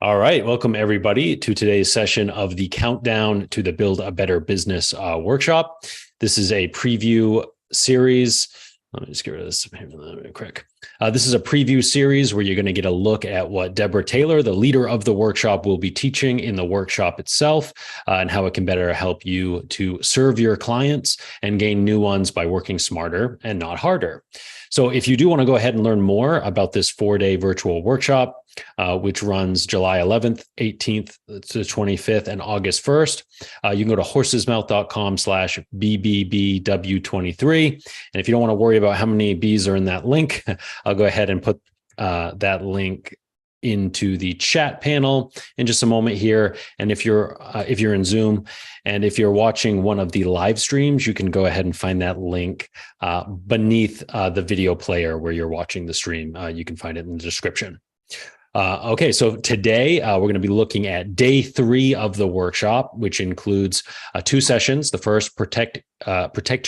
All right. Welcome, everybody, to today's session of the Countdown to the Build a Better Business workshop. This is a preview series. Let me just get rid of this real quick. This is a preview series where you're going to get a look at what Debra Taylor, the leader of the workshop, will be teaching in the workshop itself, and how it can better help you to serve your clients and gain new ones by working smarter and not harder. So if you do want to go ahead and learn more about this 4-day virtual workshop, which runs July 11th, 18th to the 25th and August 1st, you can go to horsesmouth.com/BBBW23. And if you don't want to worry about how many B's are in that link, I'll go ahead and put that link into the chat panel in just a moment here. And if you're in Zoom and if you're watching one of the live streams, you can go ahead and find that link beneath the video player where you're watching the stream. You can find it in the description. Okay, so today we're going to be looking at day 3 of the workshop, which includes 2 sessions. The first, protect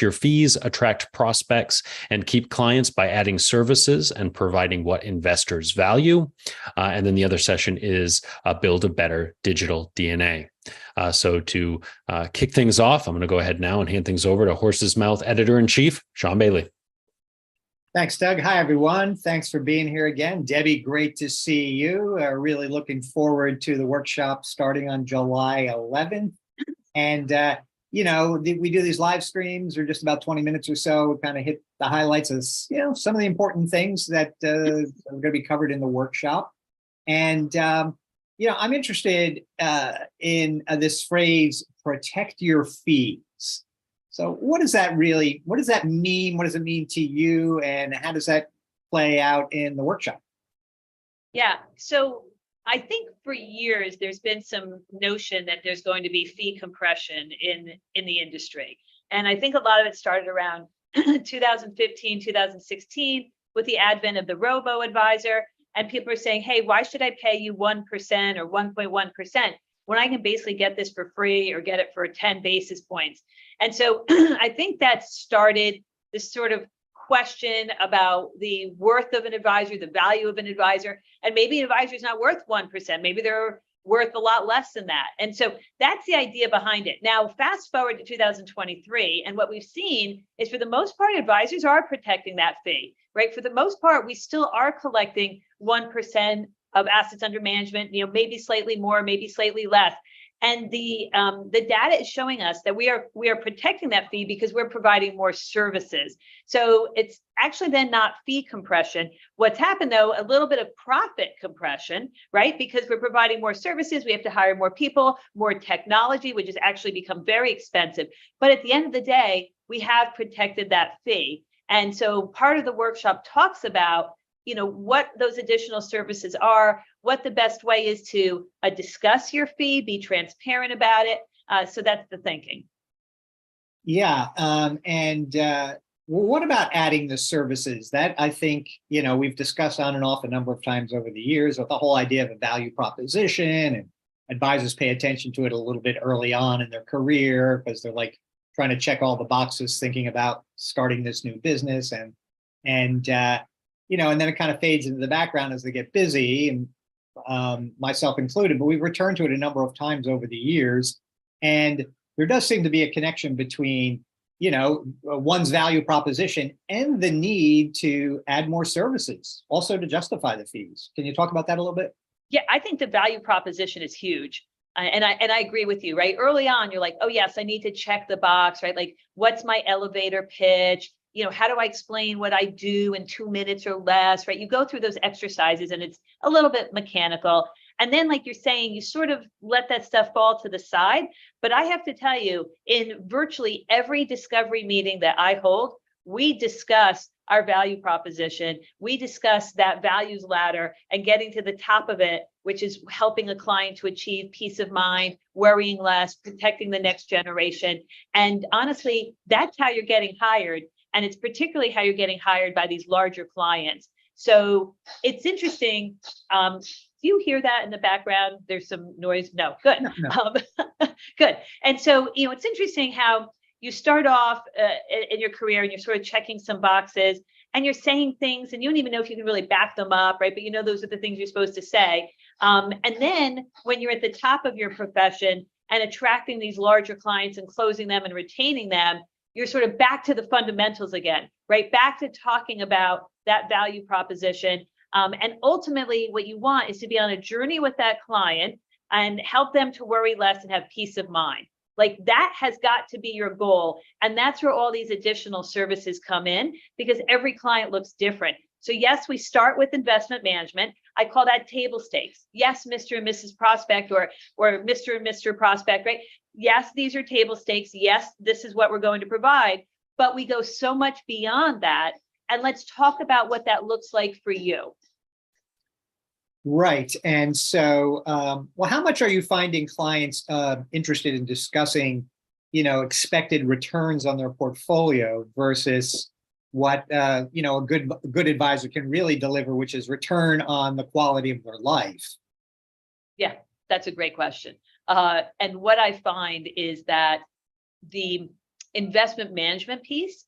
your fees, attract prospects, and keep clients by adding services and providing what investors value. And then the other session is build a better digital DNA. So to kick things off, I'm going to go ahead now and hand things over to Horse's Mouth Editor-in-Chief, Sean Bailey. Thanks, Doug. Hi, everyone. Thanks for being here again. Debbie, great to see you. Really looking forward to the workshop starting on July 11th. And, we do these live streams. They're just about 20 minutes or so. We kind of hit the highlights of, some of the important things that are going to be covered in the workshop. And, I'm interested in this phrase, protect your fees. So what does that mean? What does it mean to you? And how does that play out in the workshop? Yeah, so I think for years, there's been some notion that there's going to be fee compression in the industry. And I think a lot of it started around 2015, 2016 with the advent of the robo-advisor. And people are saying, hey, why should I pay you 1% or 1.1%? when I can basically get this for free or get it for 10 basis points. And so I think that started this sort of question about the worth of an advisor, the value of an advisor, and maybe an advisor is not worth 1%. Maybe they're worth a lot less than that. And so that's the idea behind it. Now, fast forward to 2023, and what we've seen is for the most part, advisors are protecting that fee, right? For the most part, we still are collecting 1% of assets under management, maybe slightly more, maybe slightly less. And the data is showing us that we are protecting that fee because we're providing more services. So it's actually then not fee compression. What's happened though, a little bit of profit compression, right? Because we're providing more services, we have to hire more people, more technology, which has actually become very expensive. But at the end of the day, we have protected that fee. And so part of the workshop talks about what those additional services are, what the best way is to discuss your fee, be transparent about it. So that's the thinking. Yeah. What about adding the services? That I think, we've discussed on and off a number of times over the years with the whole idea of a value proposition, and advisors pay attention to it a little bit early on in their career because they're like trying to check all the boxes thinking about starting this new business and then it kind of fades into the background as they get busy, and myself included, but we've returned to it a number of times over the years. And there does seem to be a connection between, one's value proposition and the need to add more services, also to justify the fees. Can you talk about that a little bit? Yeah, I think the value proposition is huge. And I agree with you, right? Early on, you're like, oh, yes, I need to check the box, right? Like, what's my elevator pitch? How do I explain what I do in 2 minutes or less, right? You go through those exercises and it's a little bit mechanical. And then, like you're saying, you sort of let that stuff fall to the side. But I have to tell you, in virtually every discovery meeting that I hold, we discuss our value proposition. We discuss that values ladder and getting to the top of it, which is helping a client to achieve peace of mind, worrying less, protecting the next generation. And honestly, that's how you're getting hired. And it's particularly how you're getting hired by these larger clients. So it's interesting. Do you hear that in the background? There's some noise. No, good. No. Good. And so, it's interesting how you start off in your career and you're sort of checking some boxes. and you're saying things and you don't even know if you can really back them up, right? But you know, those are the things you're supposed to say. And then when you're at the top of your profession and attracting these larger clients and closing them and retaining them, you're sort of back to the fundamentals again, right? Back to talking about that value proposition. And ultimately, what you want is to be on a journey with that client and help them to worry less and have peace of mind. Like that has got to be your goal. And that's where all these additional services come in, because every client looks different. So yes, we start with investment management. I call that table stakes. Yes, Mr. and Mrs. Prospect, or Mr. and Mr. Prospect, right? Yes, these are table stakes. Yes, this is what we're going to provide, but we go so much beyond that. And let's talk about what that looks like for you. Right. And so, well, how much are you finding clients interested in discussing, expected returns on their portfolio versus what, a good advisor can really deliver, which is return on the quality of their life? Yeah, that's a great question. And what I find is that the investment management piece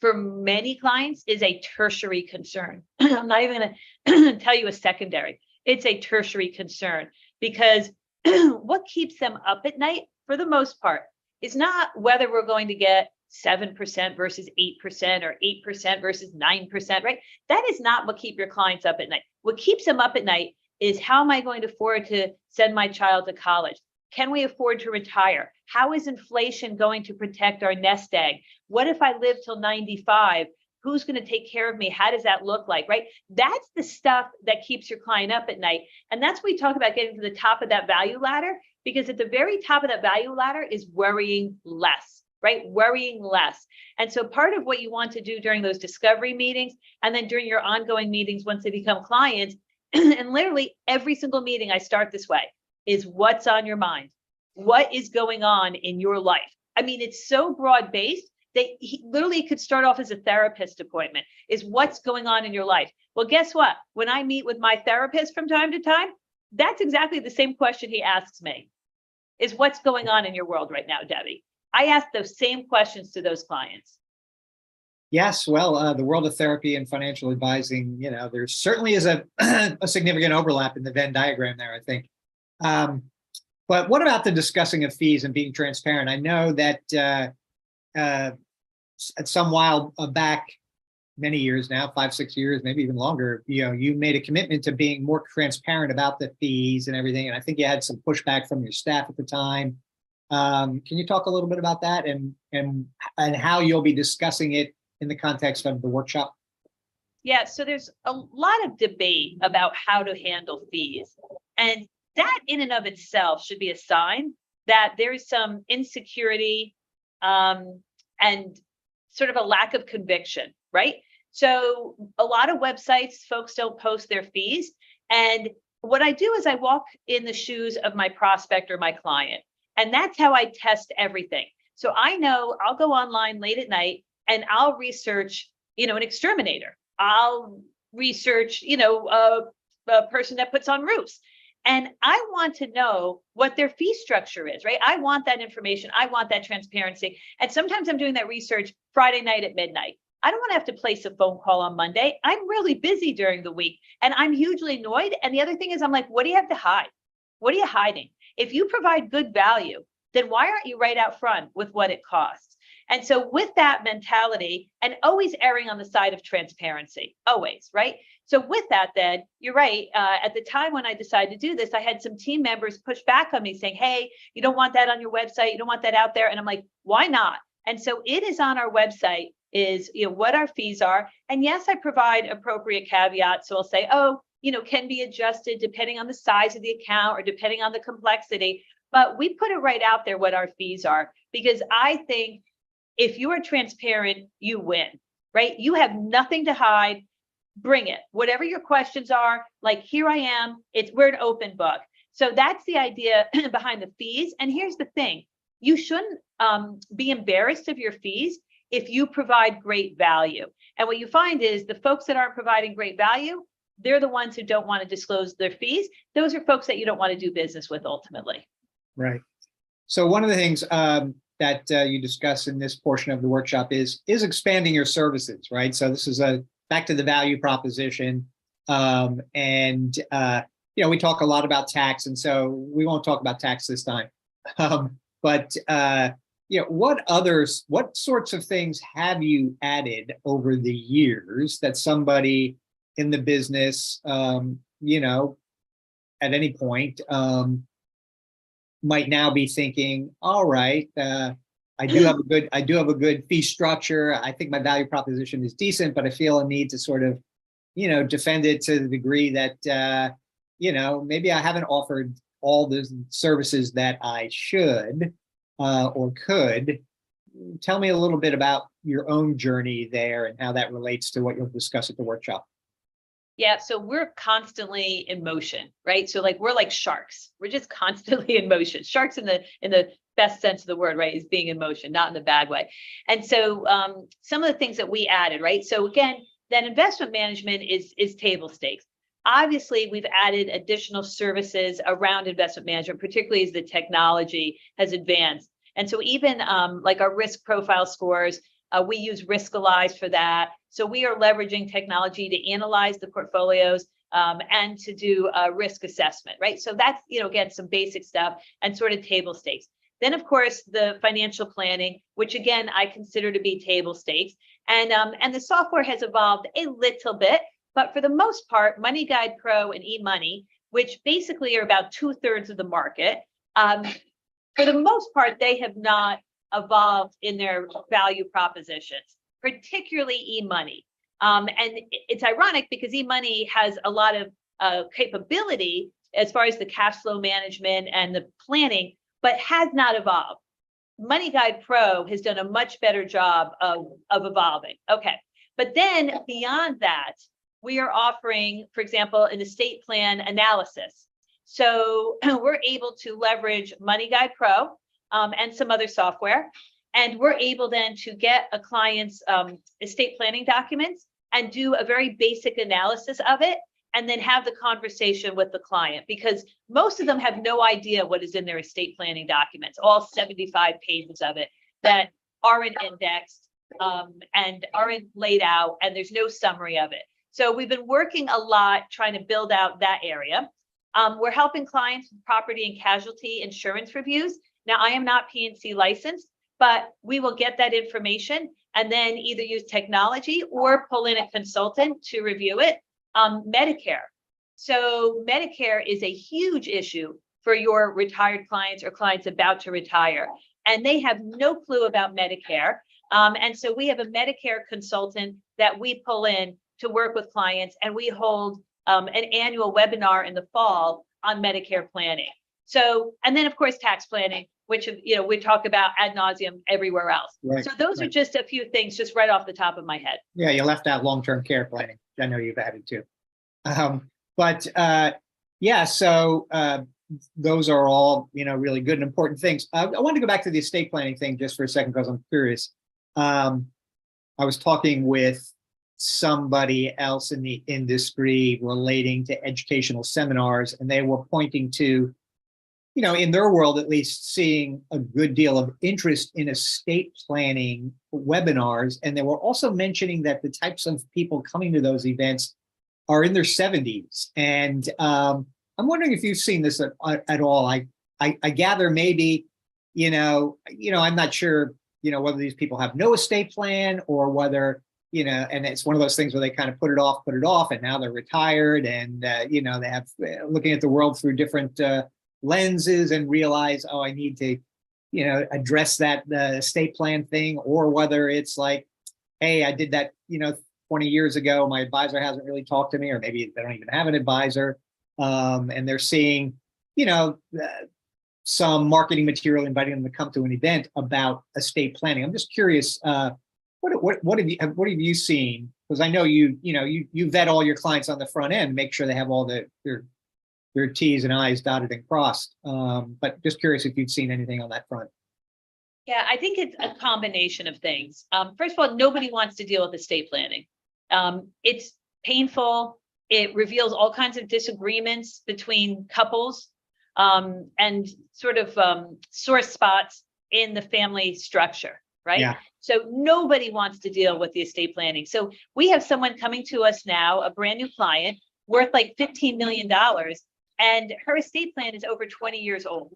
for many clients is a tertiary concern. I'm not even going to tell you a secondary. It's a tertiary concern, because what keeps them up at night for the most part is not whether we're going to get 7% versus 8% or 8% versus 9%, right? That is not what keeps your clients up at night. What keeps them up at night is, how am I going to afford to send my child to college? Can we afford to retire? How is inflation going to protect our nest egg? What if I live till 95? Who's going to take care of me? How does that look like, right? That's the stuff that keeps your client up at night. And that's what we talk about, getting to the top of that value ladder, because at the very top of that value ladder is worrying less, right? Worrying less. And so part of what you want to do during those discovery meetings, and then during your ongoing meetings once they become clients, and literally every single meeting I start this way, is what's on your mind? What is going on in your life? I mean, it's so broad-based that he literally could start off as a therapist appointment, is what's going on in your life. Well, guess what? When I meet with my therapist from time to time, that's exactly the same question he asks me, is what's going on in your world right now, Debbie? I ask those same questions to those clients. Yes, well, the world of therapy and financial advising, there certainly is a, a significant overlap in the Venn diagram there, I think. But what about the discussing of fees and being transparent? I know that at some while back, many years now, 5, 6 years, maybe even longer, you made a commitment to being more transparent about the fees and everything. And I think you had some pushback from your staff at the time. Can you talk a little bit about that and how you'll be discussing it in the context of the workshop? Yeah, so there's a lot of debate about how to handle fees. And that in and of itself should be a sign that there is some insecurity and sort of a lack of conviction, right? So a lot of websites, folks don't post their fees. And what I do is I walk in the shoes of my prospect or my client. And that's how I test everything. So I know I'll go online late at night and I'll research, an exterminator. I'll research, a person that puts on roofs. And I want to know what their fee structure is, right? I want that information. I want that transparency. And sometimes I'm doing that research Friday night at midnight. I don't want to have to place a phone call on Monday. I'm really busy during the week and I'm hugely annoyed. And the other thing is, I'm like, what do you have to hide? What are you hiding? If you provide good value, then why aren't you right out front with what it costs? And so with that mentality, and always erring on the side of transparency, always, right? So with that, then you're right. At the time when I decided to do this, I had some team members push back on me saying, hey, you don't want that on your website. You don't want that out there. And I'm like, why not? And so it is on our website, is what our fees are. And yes, I provide appropriate caveats. So I'll say, can be adjusted depending on the size of the account or depending on the complexity. But we put it right out there what our fees are, because I think if you are transparent, you win, right? You have nothing to hide. Bring it. Whatever your questions are, like, here I am. We're an open book. So that's the idea behind the fees. And here's the thing. You shouldn't be embarrassed of your fees if you provide great value. And what you find is the folks that aren't providing great value, they're the ones who don't want to disclose their fees. Those are folks that you don't want to do business with ultimately. Right. So one of the things that you discuss in this portion of the workshop is expanding your services, right? So this is a back to the value proposition. We talk a lot about tax, and so we won't talk about tax this time. What sorts of things have you added over the years that somebody in the business, at any point, might now be thinking, all right, I do have a good fee structure. I think my value proposition is decent, but I feel a need to sort of, defend it to the degree that, maybe I haven't offered all the services that I should or could. Tell me a little bit about your own journey there and how that relates to what you'll discuss at the workshop. Yeah, so we're constantly in motion, right? So we're like sharks. We're just constantly in motion. Sharks in the best sense of the word, right, is being in motion, not in the bad way. And so some of the things that we added, right? So again, that investment management is table stakes. Obviously, we've added additional services around investment management, particularly as the technology has advanced. And so even like our risk profile scores, we use Riskalyze for that. So we are leveraging technology to analyze the portfolios and to do a risk assessment, right? So that's, again, some basic stuff and sort of table stakes. Then, of course, the financial planning, which again, I consider to be table stakes. And the software has evolved a little bit, but for the most part, Money Guide Pro and eMoney, which basically are about 2/3 of the market, for the most part, they have not evolved in their value propositions, particularly eMoney. And it's ironic because eMoney has a lot of capability as far as the cash flow management and the planning, but has not evolved. Money Guide Pro has done a much better job of evolving. Okay, but then beyond that, we are offering, for example, an estate plan analysis. So we're able to leverage Money Guide Pro and some other software, and we're able then to get a client's estate planning documents and do a very basic analysis of it, and then have the conversation with the client, because most of them have no idea what is in their estate planning documents, all 75 pages of it that aren't indexed and aren't laid out, and there's no summary of it. So we've been working a lot trying to build out that area. We're helping clients with property and casualty insurance reviews. Now, I am not P&C licensed, but we will get that information and then either use technology or pull in a consultant to review it. Medicare. So Medicare is a huge issue for your retired clients or clients about to retire, and they have no clue about Medicare. And so we have a Medicare consultant that we pull in to work with clients, and we hold an annual webinar in the fall on Medicare planning. So, and then of course, tax planning, which, we talk about ad nauseum everywhere else. Right, so those are just a few things just right off the top of my head. Yeah, you left out long-term care planning. I know you've added to. So those are all, really good and important things. I want to go back to the estate planning thing just for a second, because I'm curious. I was talking with somebody else in the industry relating to educational seminars, and they were pointing to, in their world, at least, seeing a good deal of interest in estate planning webinars. And they were also mentioning that the types of people coming to those events are in their 70s. And I'm wondering if you've seen this at all. I gather maybe, I'm not sure, whether these people have no estate plan or whether, and it's one of those things where they kind of put it off, and now they're retired, and, they have looking at the world through different lenses and realize, oh, I need to, address that estate plan thing, or whether it's like, hey, I did that, 20 years ago, my advisor hasn't really talked to me, or maybe they don't even have an advisor, and they're seeing, some marketing material inviting them to come to an event about estate planning. I'm just curious, what have you seen? Because I know you vet all your clients on the front end, make sure they have all their T's and I's dotted and crossed. But just curious if you've seen anything on that front. Yeah, I think it's a combination of things. First of all, nobody wants to deal with estate planning. It's painful. It reveals all kinds of disagreements between couples and sort of sore spots in the family structure. right? Yeah. So nobody wants to deal with the estate planning. So we have someone coming to us now, a brand new client worth like $15 million, and her estate plan is over 20 years old.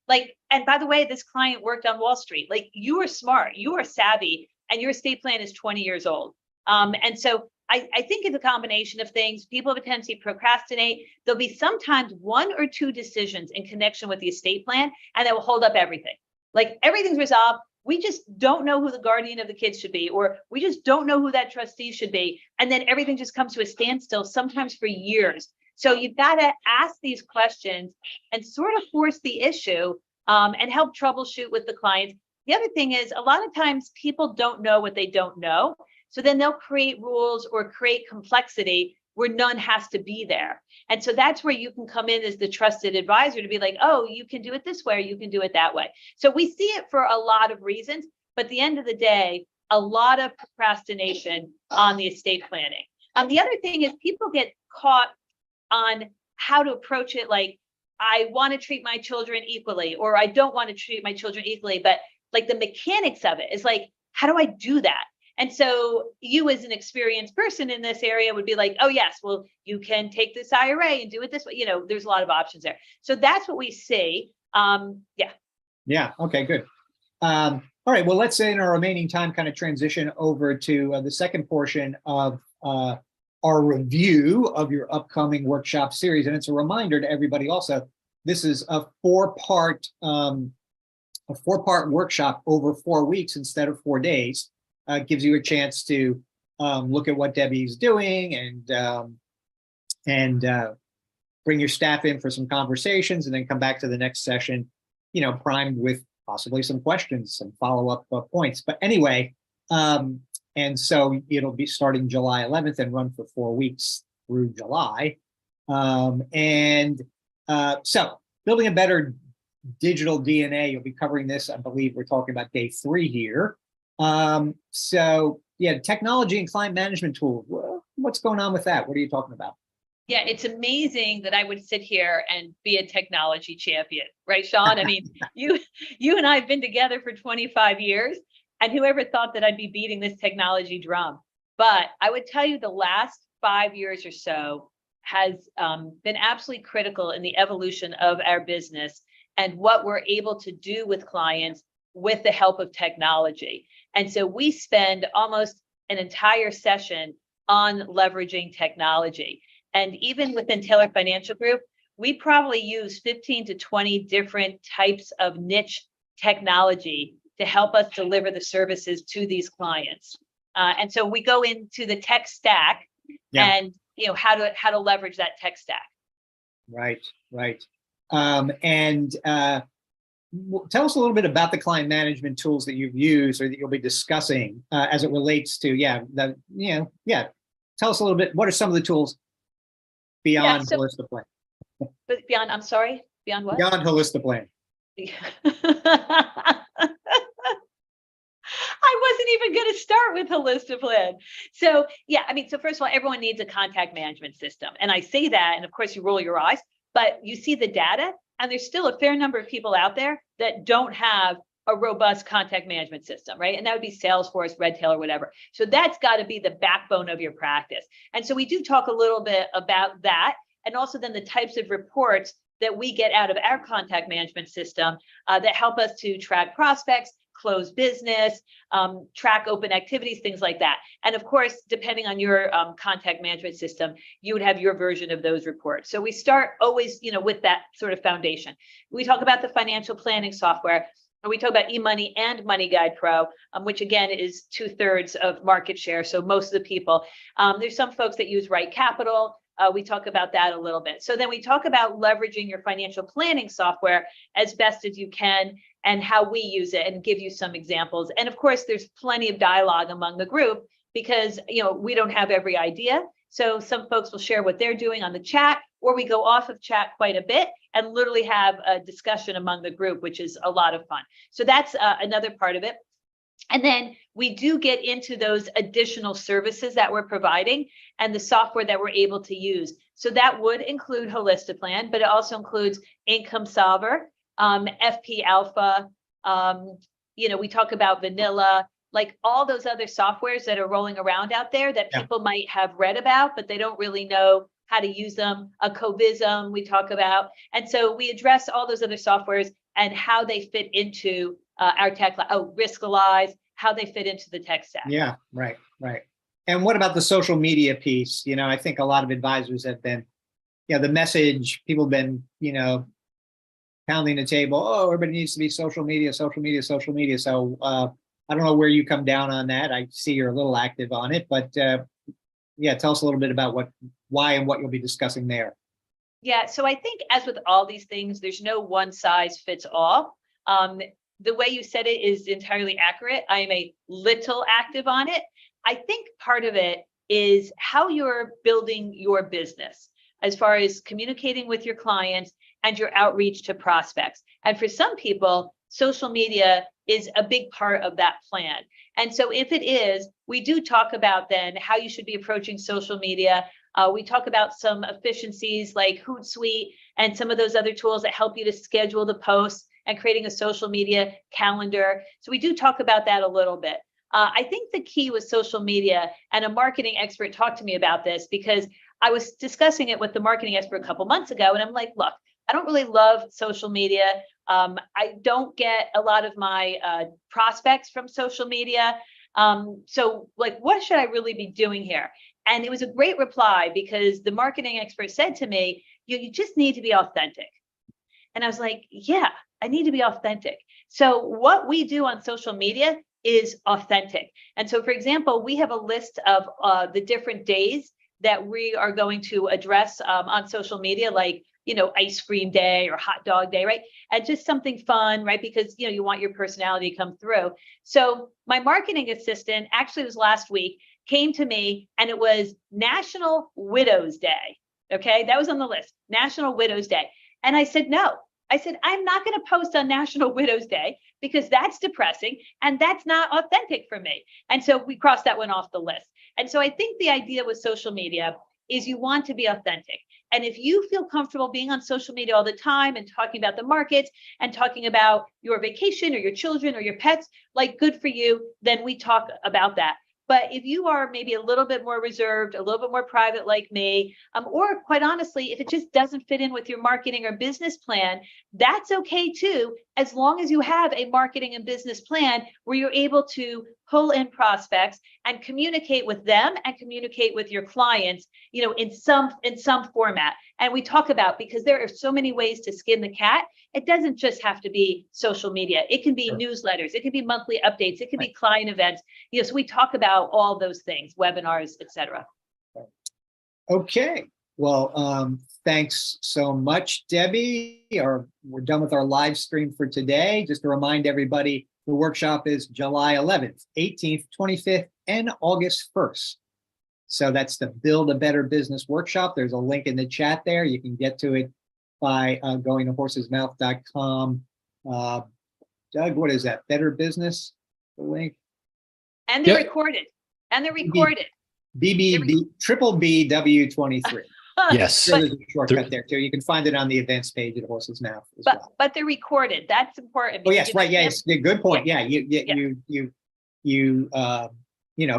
Like, and by the way, this client worked on Wall Street. Like, you are smart, you are savvy, and your estate plan is 20 years old. And so I think it's a combination of things. People potentially procrastinate. There'll be sometimes one or two decisions in connection with the estate plan, and that will hold up everything. Like, everything's resolved. We just don't know who the guardian of the kids should be, or we just don't know who that trustee should be. And then everything just comes to a standstill, sometimes for years. So you've got to ask these questions and sort of force the issue, and help troubleshoot with the clients. The other thing is, a lot of times people don't know what they don't know. So then they'll create rules or create complexity where none has to be there. And so that's where you can come in as the trusted advisor to be like, oh, you can do it this way, or you can do it that way. So we see it for a lot of reasons, but at the end of the day, a lot of procrastination on the estate planning. The other thing is, people get caught on how to approach it. Like, I want to treat my children equally, or I don't want to treat my children equally, but like the mechanics of it is like, how do I do that? And so you, as an experienced person in this area, would be like, oh yes, well, you can take this IRA and do it this way. You know, there's a lot of options there. So that's what we see. Yeah. Okay, good. All right. Well, let's, in our remaining time, kind of transition over to the second portion of our review of your upcoming workshop series. And it's a reminder to everybody also, this is a four-part workshop over 4 weeks instead of 4 days. Gives you a chance to look at what Debbie's doing and bring your staff in for some conversations, and then come back to the next session, you know, primed with possibly some questions, some follow-up points. But anyway, and so it'll be starting July 11th and run for 4 weeks through July. So building a better digital DNA, you'll be covering this. I believe we're talking about day 3 here. So yeah, technology and client management tools. What's going on with that? What are you talking about? Yeah, it's amazing that I would sit here and be a technology champion, right, Sean? I mean, you and I have been together for 25 years, and whoever thought that I'd be beating this technology drum? But I would tell you, the last 5 years or so has been absolutely critical in the evolution of our business and what we're able to do with clients with the help of technology. And so we spend almost an entire session on leveraging technology. And even within Taylor Financial Group, we probably use 15 to 20 different types of niche technology to help us deliver the services to these clients. And so we go into the tech stack, and you know, how to leverage that tech stack. Right. Tell us a little bit about the client management tools that you've used or that you'll be discussing as it relates to, tell us a little bit, what are some of the tools beyond Holistiplan? But beyond, I'm sorry, beyond what? Beyond Holistiplan. I wasn't even going to start with Holistiplan. So yeah, I mean, so first of all, everyone needs a contact management system. And I say that, and of course you roll your eyes, but you see the data, and there's still a fair number of people out there that don't have a robust contact management system, right? And that would be Salesforce, Redtail, or whatever. So that's got to be the backbone of your practice. And so we do talk a little bit about that, and also then the types of reports that we get out of our contact management system that help us to track prospects, close business, track open activities, things like that. And of course, depending on your contact management system, you would have your version of those reports. So we start always, with that sort of foundation. We talk about the financial planning software, and we talk about eMoney and Money Guide Pro, which again is 2/3 of market share. So most of the people, there's some folks that use Right Capital. We talk about that a little bit. So then we talk about leveraging your financial planning software as best as you can, and how we use it, and give you some examples. And of course, there's plenty of dialogue among the group, because we don't have every idea. So some folks will share what they're doing on the chat, or we go off of chat quite a bit and literally have a discussion among the group, which is a lot of fun. So that's another part of it. And then we do get into those additional services that we're providing and the software that we're able to use. So that would include Holistiplan, but it also includes Income Solver, FP Alpha, we talk about vanilla, like all those other softwares that are rolling around out there that Yeah. people might have read about, but they don't really know how to use them. A Covism we talk about. And so we address all those other softwares and how they fit into our tech, Riskalyze, how they fit into the tech stack. Yeah, right. And what about the social media piece? I think a lot of advisors have been, the message, people have been, pounding the table. Oh, everybody needs to be social media, social media, social media. So I don't know where you come down on that. I see you're a little active on it, but yeah, tell us a little bit about why and what you'll be discussing there. Yeah, so I think as with all these things, there's no one size fits all. The way you said it is entirely accurate. I am a little active on it. I think part of it is how you're building your business as far as communicating with your clients and your outreach to prospects. And for some people, social media is a big part of that plan. And so if it is, we do talk about then how you should be approaching social media. We talk about some efficiencies like Hootsuite and some of those other tools that help you to schedule the posts and creating a social media calendar. So we do talk about that a little bit. I think the key with social media, and a marketing expert talked to me about this because I was discussing it with the marketing expert a couple months ago, and I'm like, look, I don't really love social media. I don't get a lot of my prospects from social media. So like, what should I really be doing here? And it was a great reply because the marketing expert said to me, you just need to be authentic. And I was like, yeah, I need to be authentic. So what we do on social media is authentic. And so, for example, we have a list of the different days that we are going to address on social media, like, ice cream day or hot dog day, right? And just something fun, right? Because, you want your personality to come through. So my marketing assistant, actually it was last week, came to me and it was National Widows Day. Okay, that was on the list, National Widows Day. And I said, no. I said, I'm not going to post on National Widows Day because that's depressing and that's not authentic for me. And so we crossed that one off the list. And so I think the idea with social media is you want to be authentic. And if you feel comfortable being on social media all the time and talking about the markets and talking about your vacation or your children or your pets, like, good for you, then we talk about that. But if you are maybe a little bit more reserved, a little bit more private like me, or quite honestly, if it just doesn't fit in with your marketing or business plan, that's okay too, as long as you have a marketing and business plan where you're able to pull in prospects and communicate with them and communicate with your clients, in some format. And we talk about, because there are so many ways to skin the cat, it doesn't just have to be social media. It can be newsletters, it can be monthly updates, it can be client events. So we talk about all those things, webinars, etc. Okay. Well, thanks so much, Debbie. We're done with our live stream for today. Just to remind everybody, the workshop is July 11th, 18th, 25th, and August 1st. So that's the Build a Better Business Workshop. There's a link in the chat there. You can get to it by going to horsesmouth.com. Doug, what is that? Better Business? The link? And they're recorded. And they're recorded. Triple BW23. Yes. There's a shortcut there too. You can find it on the events page at Horse's Mouth as well. But they're recorded. That's important. Oh yes, right. Yes, good point. Yeah, if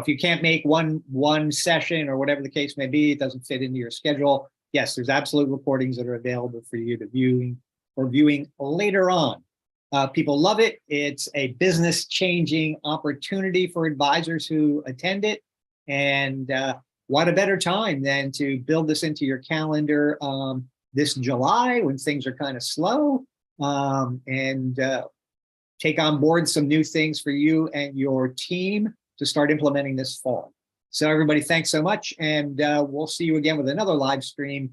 you can't make one session or whatever the case may be, it doesn't fit into your schedule. Yes, there's absolute recordings that are available for you to viewing later on. People love it. It's a business-changing opportunity for advisors who attend it, and what a better time than to build this into your calendar this July when things are kind of slow, and take on board some new things for you and your team to start implementing this fall. So everybody, thanks so much. And we'll see you again with another live stream